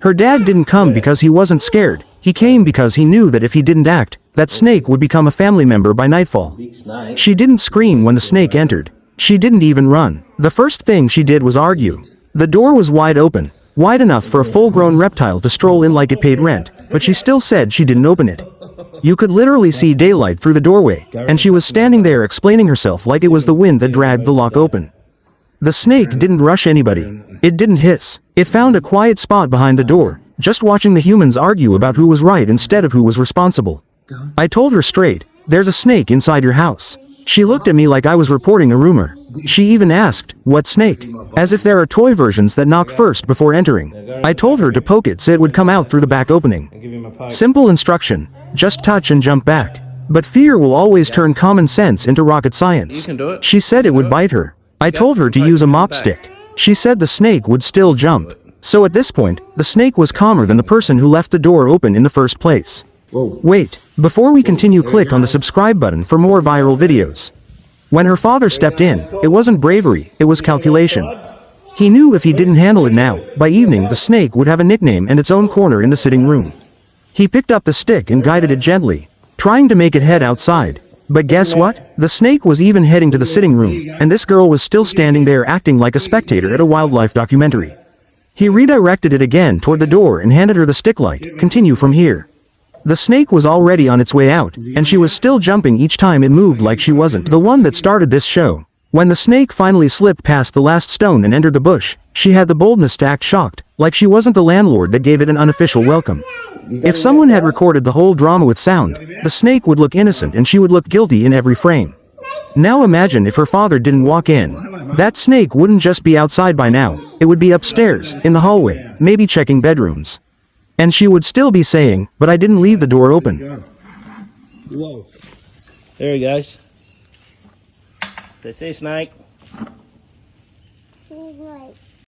Her dad didn't come because he wasn't scared. He came because he knew that if he didn't act, that snake would become a family member by nightfall. She didn't scream when the snake entered. She didn't even run. The first thing she did was argue. The door was wide open, wide enough for a full-grown reptile to stroll in like it paid rent, but she still said she didn't open it. You could literally see daylight through the doorway, and she was standing there explaining herself like it was the wind that dragged the lock open. The snake didn't rush anybody. It didn't hiss. It found a quiet spot behind the door, just watching the humans argue about who was right instead of who was responsible. I told her straight, "There's a snake inside your house." She looked at me like I was reporting a rumor. She even asked, "What snake?" As if there are toy versions that knock first before entering. I told her to poke it so it would come out through the back opening. Simple instruction, just touch and jump back. But fear will always turn common sense into rocket science. She said it would bite her. I told her to use a mop stick. She said the snake would still jump. So at this point, the snake was calmer than the person who left the door open in the first place. Wait, before we continue, click on the subscribe button for more viral videos. When her father stepped in, it wasn't bravery, it was calculation. He knew if he didn't handle it now, by evening the snake would have a nickname and its own corner in the sitting room. He picked up the stick and guided it gently, trying to make it head outside. But guess what? The snake was even heading to the sitting room, and this girl was still standing there acting like a spectator at a wildlife documentary. He redirected it again toward the door and handed her the stick light. Continue from here. The snake was already on its way out, and she was still jumping each time it moved like she wasn't the one that started this show. When the snake finally slipped past the last stone and entered the bush, she had the boldness to act shocked, like she wasn't the landlord that gave it an unofficial welcome. If someone had recorded the whole drama with sound, the snake would look innocent and she would look guilty in every frame. Now imagine if her father didn't walk in. That snake wouldn't just be outside by now, it would be upstairs, in the hallway, maybe checking bedrooms. And she would still be saying, "But I didn't leave the door open." There he goes. They say snake.